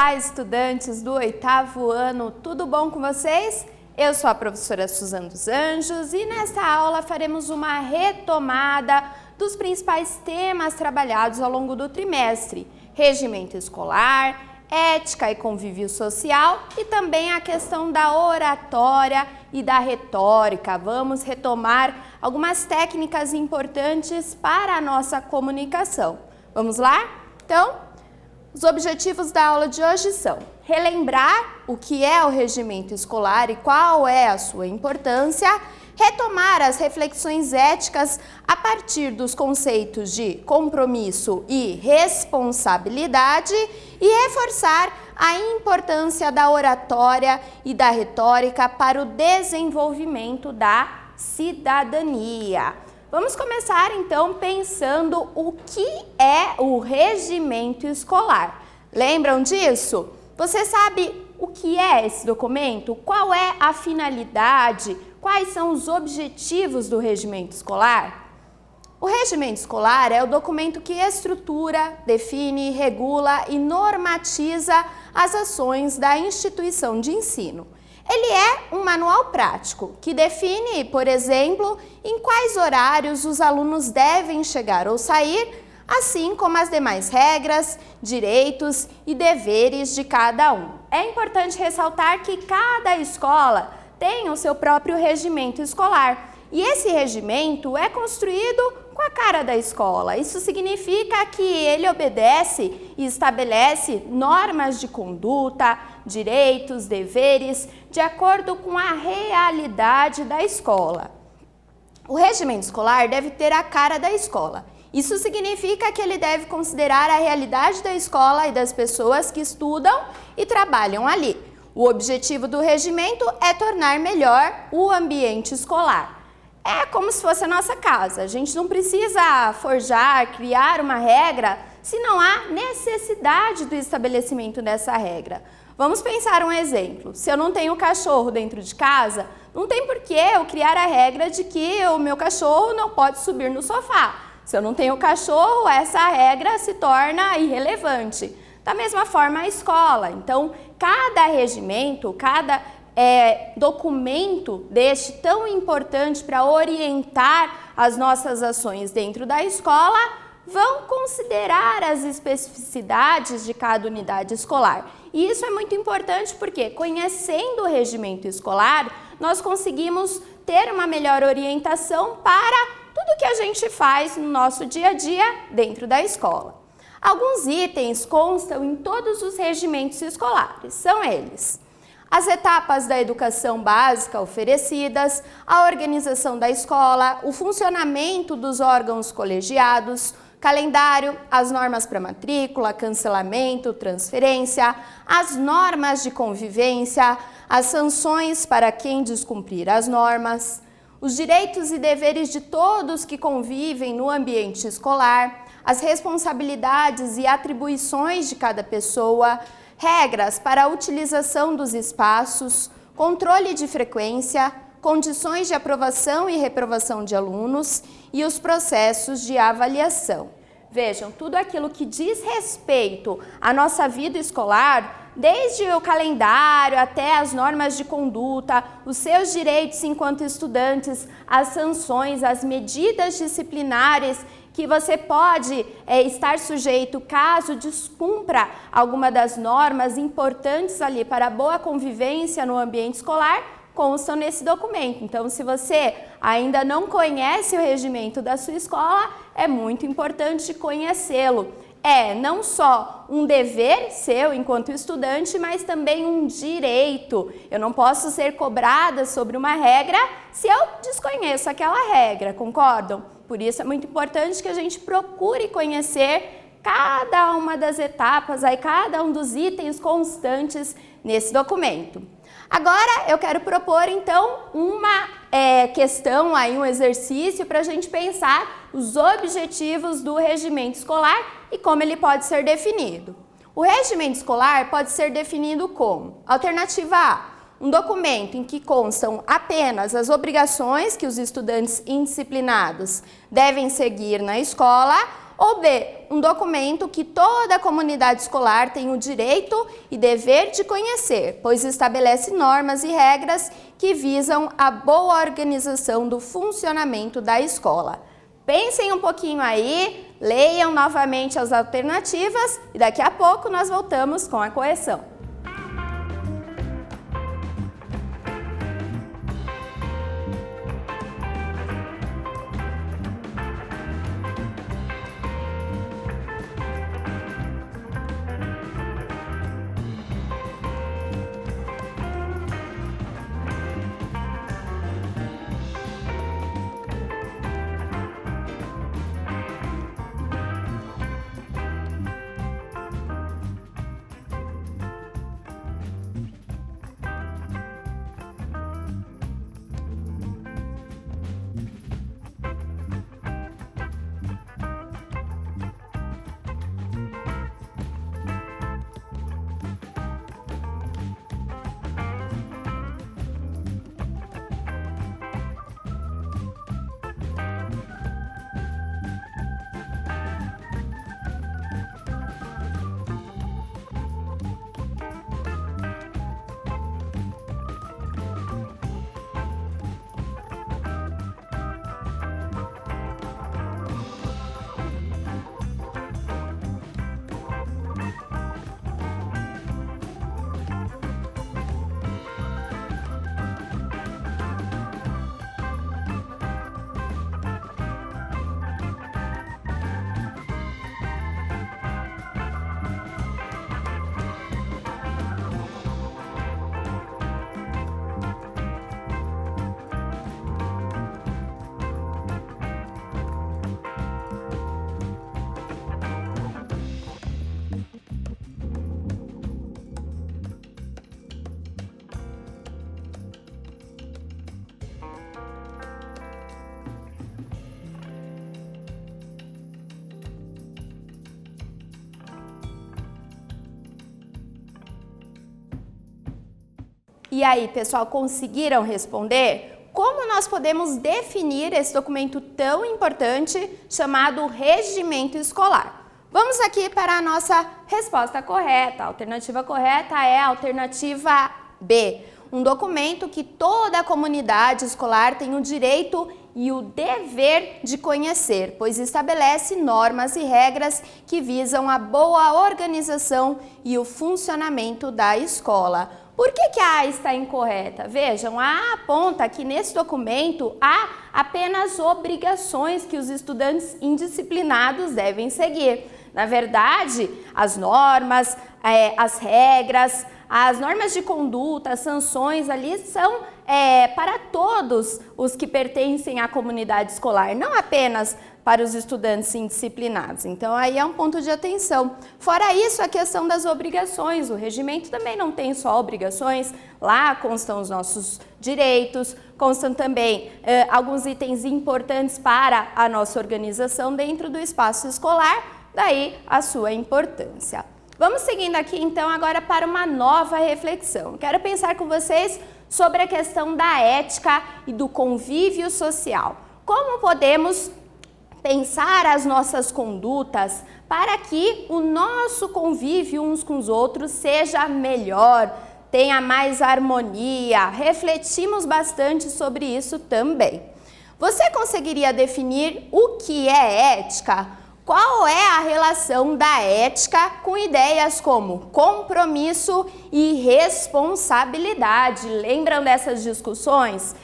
Olá, estudantes do 8º ano, tudo bom com vocês? Eu sou a professora Suzana dos Anjos e nesta aula faremos uma retomada dos principais temas trabalhados ao longo do trimestre: regimento escolar, ética e convívio social e também a questão da oratória e da retórica. Vamos retomar algumas técnicas importantes para a nossa comunicação. Vamos lá? Então, os objetivos da aula de hoje são relembrar o que é o regimento escolar e qual é a sua importância, retomar as reflexões éticas a partir dos conceitos de compromisso e responsabilidade e reforçar a importância da oratória e da retórica para o desenvolvimento da cidadania. Vamos começar então pensando o que é o regimento escolar. Lembram disso? Você sabe o que é esse documento? Qual é a finalidade? Quais são os objetivos do regimento escolar? O regimento escolar é o documento que estrutura, define, regula e normatiza as ações da instituição de ensino. Ele é um manual prático que define, por exemplo, em quais horários os alunos devem chegar ou sair, assim como as demais regras, direitos e deveres de cada um. É importante ressaltar que cada escola tem o seu próprio regimento escolar e esse regimento é construído com a cara da escola. Isso significa que ele obedece e estabelece normas de conduta, direitos, deveres, de acordo com a realidade da escola. O regimento escolar deve ter a cara da escola. Isso significa que ele deve considerar a realidade da escola e das pessoas que estudam e trabalham ali. O objetivo do regimento é tornar melhor o ambiente escolar. É como se fosse a nossa casa. A gente não precisa forjar, criar uma regra se não há necessidade do estabelecimento dessa regra. Vamos pensar um exemplo. Se eu não tenho cachorro dentro de casa, não tem por que eu criar a regra de que o meu cachorro não pode subir no sofá. Se eu não tenho cachorro, essa regra se torna irrelevante. Da mesma forma, a escola. Então, cada regimento, cada documento deste tão importante para orientar as nossas ações dentro da escola vão considerar as especificidades de cada unidade escolar. E isso é muito importante porque, conhecendo o regimento escolar, nós conseguimos ter uma melhor orientação para tudo que a gente faz no nosso dia a dia dentro da escola. Alguns itens constam em todos os regimentos escolares, são eles: as etapas da educação básica oferecidas, a organização da escola, o funcionamento dos órgãos colegiados, calendário, as normas para matrícula, cancelamento, transferência, as normas de convivência, as sanções para quem descumprir as normas, os direitos e deveres de todos que convivem no ambiente escolar, as responsabilidades e atribuições de cada pessoa, regras para a utilização dos espaços, controle de frequência, condições de aprovação e reprovação de alunos e os processos de avaliação. Vejam, tudo aquilo que diz respeito à nossa vida escolar, desde o calendário até as normas de conduta, os seus direitos enquanto estudantes, as sanções, as medidas disciplinares que você pode estar sujeito caso descumpra alguma das normas importantes ali para a boa convivência no ambiente escolar, constam nesse documento. Então, se você ainda não conhece o regimento da sua escola, é muito importante conhecê-lo. É não só um dever seu enquanto estudante, mas também um direito. Eu não posso ser cobrada sobre uma regra se eu desconheço aquela regra, concordam? Por isso é muito importante que a gente procure conhecer cada uma das etapas, cada um dos itens constantes nesse documento. Agora eu quero propor então uma questão, um exercício para a gente pensar os objetivos do regimento escolar e como ele pode ser definido. O regimento escolar pode ser definido como: alternativa A, um documento em que constam apenas as obrigações que os estudantes indisciplinados devem seguir na escola, Ou B, um documento que toda a comunidade escolar tem o direito e dever de conhecer, pois estabelece normas e regras que visam a boa organização do funcionamento da escola. Pensem um pouquinho aí, leiam novamente as alternativas e daqui a pouco nós voltamos com a correção. E aí, pessoal, conseguiram responder? Como nós podemos definir esse documento tão importante chamado Regimento Escolar? Vamos aqui para a nossa resposta correta. A alternativa correta é a alternativa B. Um documento que toda a comunidade escolar tem o direito e o dever de conhecer, pois estabelece normas e regras que visam a boa organização e o funcionamento da escola. Por que a A está incorreta? Vejam, a A aponta que nesse documento há apenas obrigações que os estudantes indisciplinados devem seguir. Na verdade, as normas, as regras, as normas de conduta, as sanções ali são para todos os que pertencem à comunidade escolar, não apenas para os estudantes indisciplinados. Então, aí é um ponto de atenção. Fora isso, a questão das obrigações. O regimento também não tem só obrigações. Lá constam os nossos direitos, constam também alguns itens importantes para a nossa organização dentro do espaço escolar, daí a sua importância. Vamos seguindo aqui, então, agora para uma nova reflexão. Quero pensar com vocês sobre a questão da ética e do convívio social. Como podemos pensar as nossas condutas para que o nosso convívio uns com os outros seja melhor, tenha mais harmonia? Refletimos bastante sobre isso também. Você conseguiria definir o que é ética? Qual é a relação da ética com ideias como compromisso e responsabilidade? Lembram dessas discussões?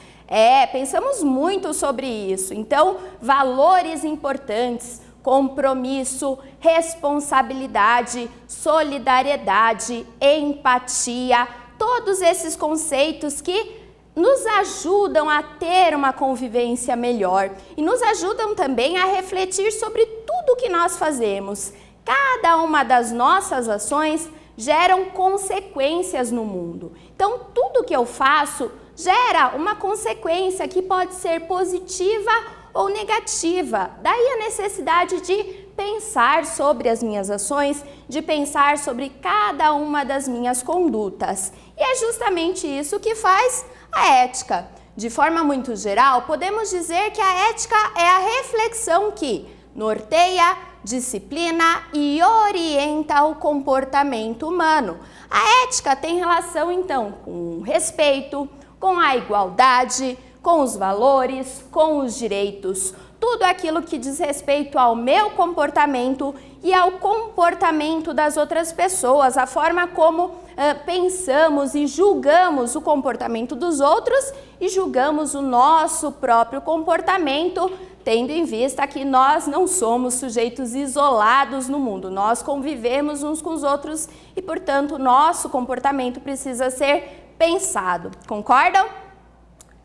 Pensamos muito sobre isso. Então, valores importantes, compromisso, responsabilidade, solidariedade, empatia, todos esses conceitos que nos ajudam a ter uma convivência melhor e nos ajudam também a refletir sobre tudo que nós fazemos. Cada uma das nossas ações geram consequências no mundo. Então, tudo que eu faço gera uma consequência que pode ser positiva ou negativa. Daí a necessidade de pensar sobre as minhas ações, de pensar sobre cada uma das minhas condutas. E é justamente isso que faz a ética. De forma muito geral, podemos dizer que a ética é a reflexão que norteia, disciplina e orienta o comportamento humano. A ética tem relação, então, com o respeito, com a igualdade, com os valores, com os direitos. Tudo aquilo que diz respeito ao meu comportamento e ao comportamento das outras pessoas, a forma como pensamos e julgamos o comportamento dos outros e julgamos o nosso próprio comportamento, tendo em vista que nós não somos sujeitos isolados no mundo, nós convivemos uns com os outros e, portanto, nosso comportamento precisa ser pensado. Concordam?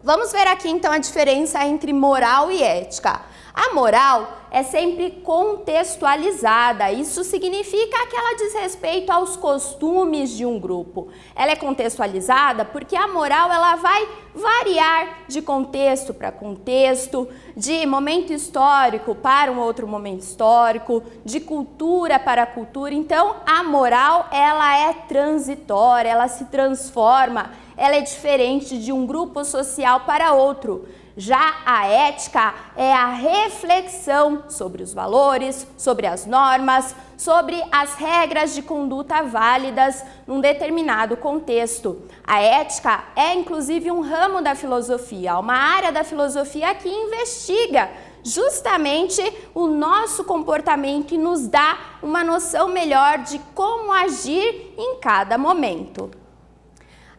Vamos ver aqui então a diferença entre moral e ética. A moral é sempre contextualizada, isso significa que ela diz respeito aos costumes de um grupo. Ela é contextualizada porque a moral ela vai variar de contexto para contexto, de momento histórico para um outro momento histórico, de cultura para cultura. Então, a moral ela é transitória, ela se transforma, ela é diferente de um grupo social para outro. Já a ética é a reflexão sobre os valores, sobre as normas, sobre as regras de conduta válidas num determinado contexto. A ética é inclusive um ramo da filosofia, uma área da filosofia que investiga justamente o nosso comportamento e nos dá uma noção melhor de como agir em cada momento.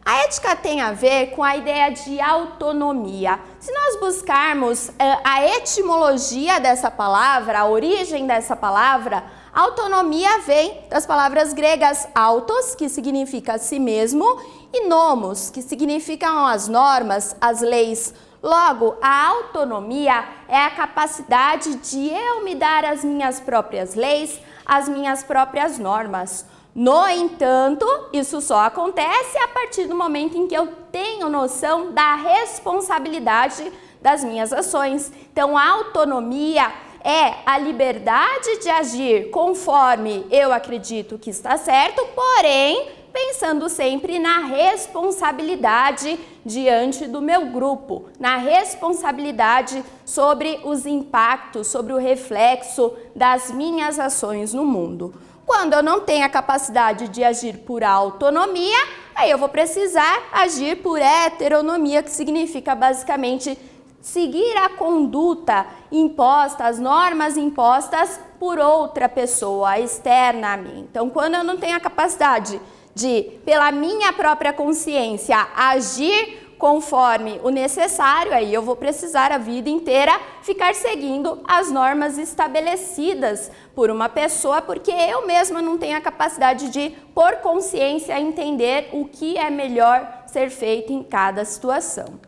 A ética tem a ver com a ideia de autonomia. Se nós buscarmos a etimologia dessa palavra, a origem dessa palavra, autonomia vem das palavras gregas autos, que significa si mesmo, e nomos, que significam as normas, as leis. Logo, a autonomia é a capacidade de eu me dar as minhas próprias leis, as minhas próprias normas. No entanto, isso só acontece a partir do momento em que eu tenho noção da responsabilidade das minhas ações. Então, a autonomia é a liberdade de agir conforme eu acredito que está certo, porém, pensando sempre na responsabilidade diante do meu grupo, na responsabilidade sobre os impactos, sobre o reflexo das minhas ações no mundo. Quando eu não tenho a capacidade de agir por autonomia, aí eu vou precisar agir por heteronomia, que significa basicamente seguir a conduta imposta, as normas impostas por outra pessoa externa a mim. Então, quando eu não tenho a capacidade de, pela minha própria consciência, agir conforme o necessário, aí eu vou precisar a vida inteira ficar seguindo as normas estabelecidas por uma pessoa, porque eu mesma não tenho a capacidade de, por consciência, entender o que é melhor ser feito em cada situação.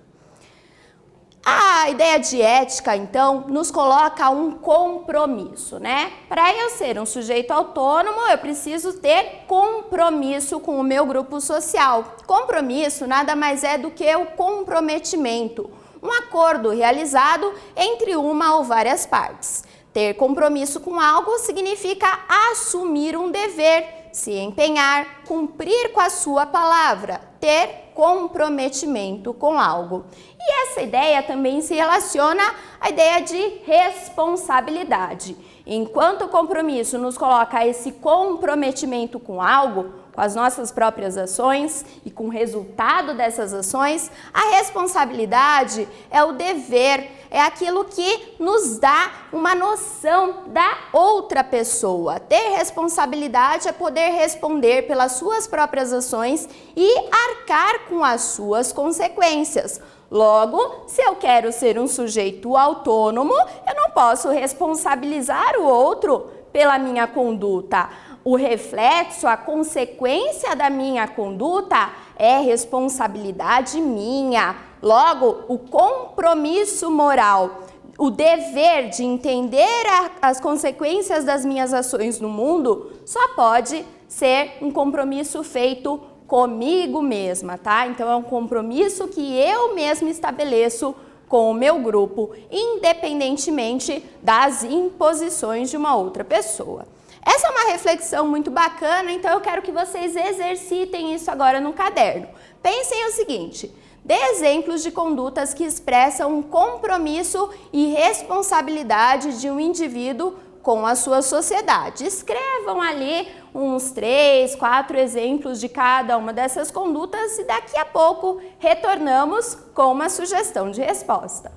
A ideia de ética, então, nos coloca um compromisso, né? Para eu ser um sujeito autônomo, eu preciso ter compromisso com o meu grupo social. Compromisso nada mais é do que o comprometimento, um acordo realizado entre uma ou várias partes. Ter compromisso com algo significa assumir um dever, se empenhar, cumprir com a sua palavra, ter comprometimento com algo. E essa ideia também se relaciona à ideia de responsabilidade. Enquanto o compromisso nos coloca esse comprometimento com algo, com as nossas próprias ações e com o resultado dessas ações, a responsabilidade é o dever, é aquilo que nos dá uma noção da outra pessoa. Ter responsabilidade é poder responder pelas suas próprias ações e arcar com as suas consequências. Logo, se eu quero ser um sujeito autônomo, eu não posso responsabilizar o outro pela minha conduta. O reflexo, a consequência da minha conduta é responsabilidade minha. Logo, o compromisso moral, o dever de entender as consequências das minhas ações no mundo, só pode ser um compromisso feito comigo mesma, tá? Então, é um compromisso que eu mesma estabeleço com o meu grupo, independentemente das imposições de uma outra pessoa. Essa é uma reflexão muito bacana, então eu quero que vocês exercitem isso agora no caderno. Pensem o seguinte: dê exemplos de condutas que expressam um compromisso e responsabilidade de um indivíduo com a sua sociedade. Escrevam ali uns 3, 4 exemplos de cada uma dessas condutas e daqui a pouco retornamos com uma sugestão de resposta.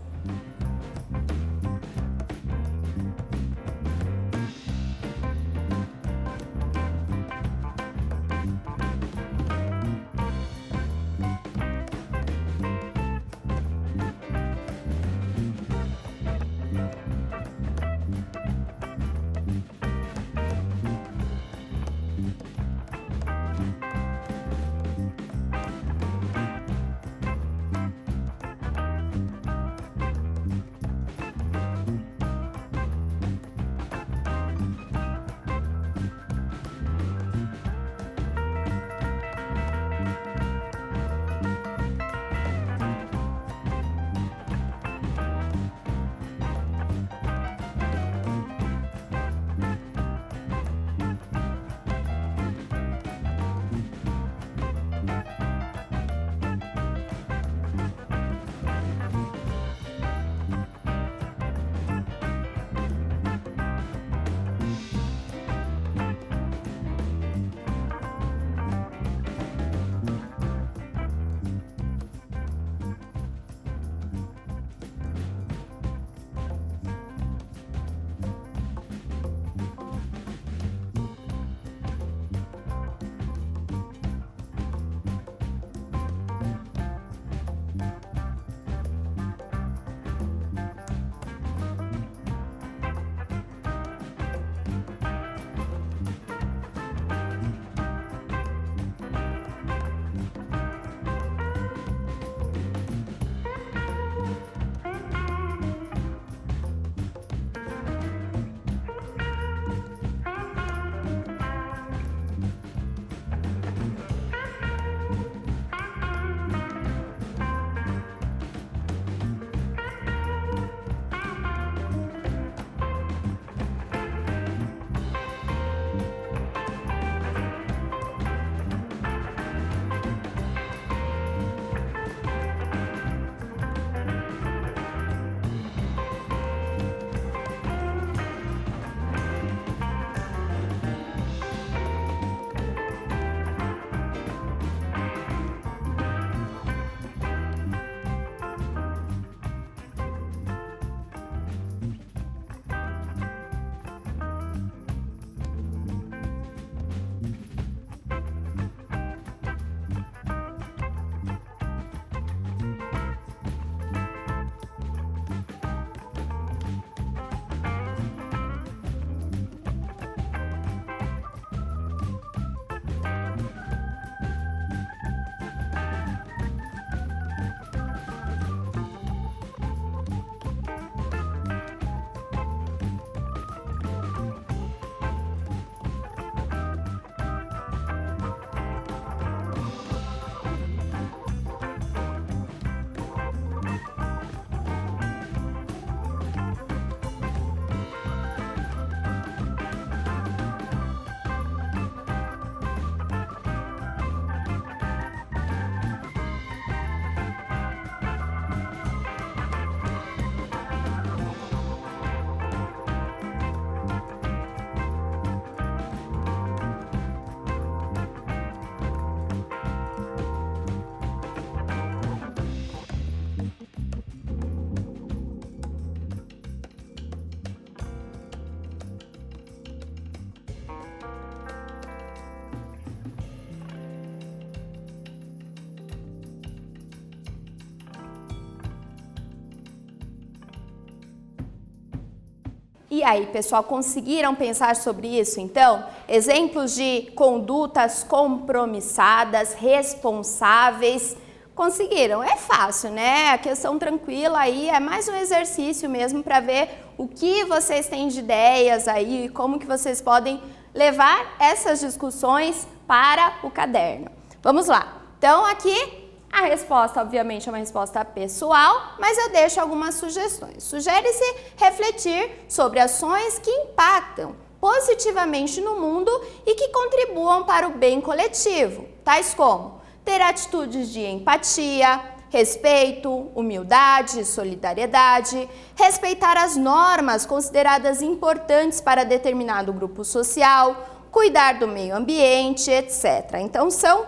E aí, pessoal, conseguiram pensar sobre isso, então? Exemplos de condutas compromissadas, responsáveis. Conseguiram? É fácil, né? A questão tranquila aí é mais um exercício mesmo para ver o que vocês têm de ideias aí, como que vocês podem levar essas discussões para o caderno. Vamos lá. Então, aqui a resposta, obviamente, é uma resposta pessoal, mas eu deixo algumas sugestões. Sugere-se refletir sobre ações que impactam positivamente no mundo e que contribuam para o bem coletivo, tais como ter atitudes de empatia, respeito, humildade, solidariedade, respeitar as normas consideradas importantes para determinado grupo social, cuidar do meio ambiente, etc. Então, são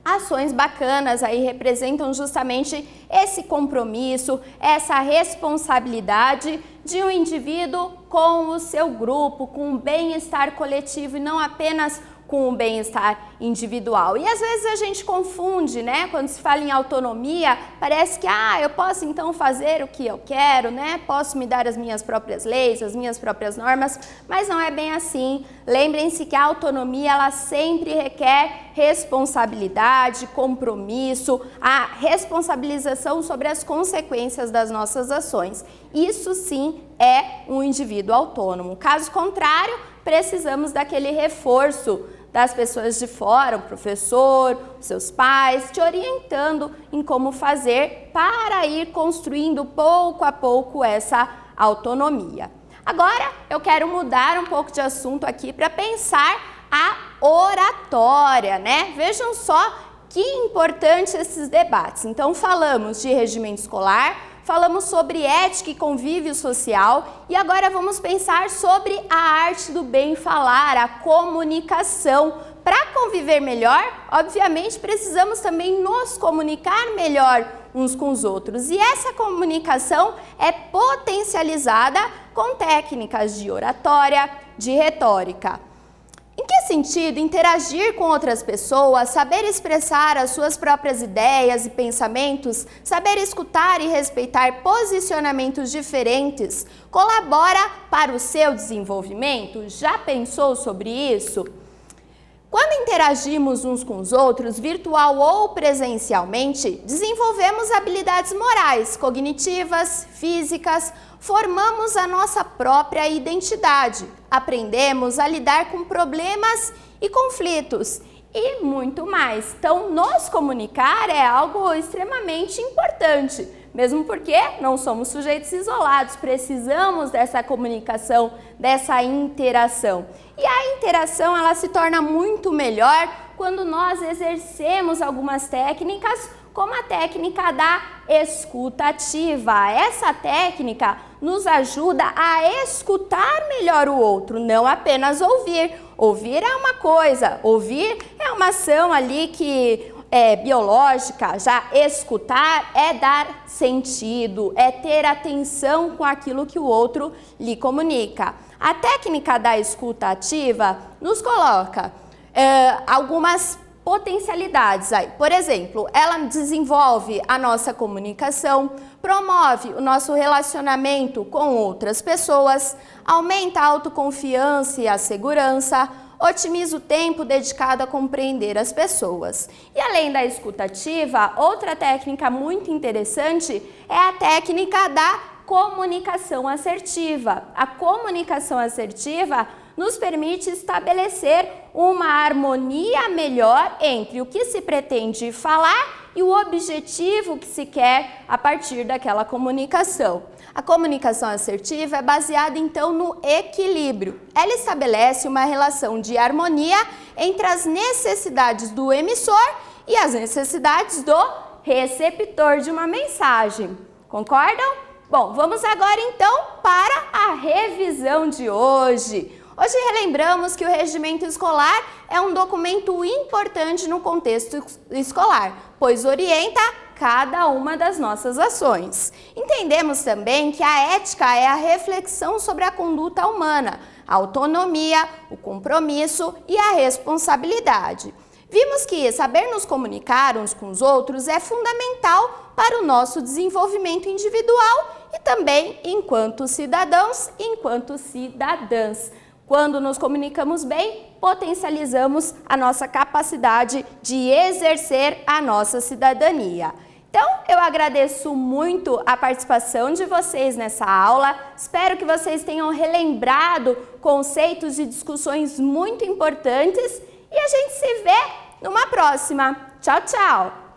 ações bacanas aí, representam justamente esse compromisso, essa responsabilidade de um indivíduo com o seu grupo, com o bem-estar coletivo e não apenas com o bem-estar individual. E às vezes a gente confunde, né? Quando se fala em autonomia, parece que eu posso então fazer o que eu quero, né? Posso me dar as minhas próprias leis, as minhas próprias normas, mas não é bem assim. Lembrem-se que a autonomia, ela sempre requer responsabilidade, compromisso, a responsabilização sobre as consequências das nossas ações. Isso sim é um indivíduo autônomo. Caso contrário, precisamos daquele reforço das pessoas de fora, o professor, os seus pais, te orientando em como fazer para ir construindo pouco a pouco essa autonomia. Agora, eu quero mudar um pouco de assunto aqui para pensar a oratória, né? Vejam só que importante esses debates. Então, falamos de regimento escolar, falamos sobre ética e convívio social e agora vamos pensar sobre a arte do bem falar, a comunicação. Para conviver melhor, obviamente, precisamos também nos comunicar melhor uns com os outros. E essa comunicação é potencializada com técnicas de oratória, de retórica. Em que sentido interagir com outras pessoas, saber expressar as suas próprias ideias e pensamentos, saber escutar e respeitar posicionamentos diferentes, colabora para o seu desenvolvimento? Já pensou sobre isso? Quando interagimos uns com os outros, virtual ou presencialmente, desenvolvemos habilidades morais, cognitivas, físicas, formamos a nossa própria identidade, aprendemos a lidar com problemas e conflitos e muito mais. Então, nos comunicar é algo extremamente importante, mesmo porque não somos sujeitos isolados, precisamos dessa comunicação, dessa interação. E a interação, ela se torna muito melhor quando nós exercemos algumas técnicas, como a técnica da escutativa. Essa técnica nos ajuda a escutar melhor o outro, não apenas ouvir. Ouvir é uma coisa, ouvir é uma ação ali que é biológica, já escutar é dar sentido, é ter atenção com aquilo que o outro lhe comunica. A técnica da escuta ativa nos coloca algumas potencialidades aí. Por exemplo, ela desenvolve a nossa comunicação, promove o nosso relacionamento com outras pessoas, aumenta a autoconfiança e a segurança, otimiza o tempo dedicado a compreender as pessoas. E além da escuta ativa, outra técnica muito interessante é a técnica da comunicação assertiva. A comunicação assertiva nos permite estabelecer uma harmonia melhor entre o que se pretende falar e o objetivo que se quer a partir daquela comunicação. A comunicação assertiva é baseada, então, no equilíbrio. Ela estabelece uma relação de harmonia entre as necessidades do emissor e as necessidades do receptor de uma mensagem. Concordam? Bom, vamos agora, então, para a revisão de hoje. Hoje relembramos que o regimento escolar é um documento importante no contexto escolar, pois orienta cada uma das nossas ações. Entendemos também que a ética é a reflexão sobre a conduta humana, a autonomia, o compromisso e a responsabilidade. Vimos que saber nos comunicar uns com os outros é fundamental para o nosso desenvolvimento individual e também enquanto cidadãos e enquanto cidadãs. Quando nos comunicamos bem, potencializamos a nossa capacidade de exercer a nossa cidadania. Então, eu agradeço muito a participação de vocês nessa aula. Espero que vocês tenham relembrado conceitos e discussões muito importantes e a gente se vê numa próxima. Tchau, tchau!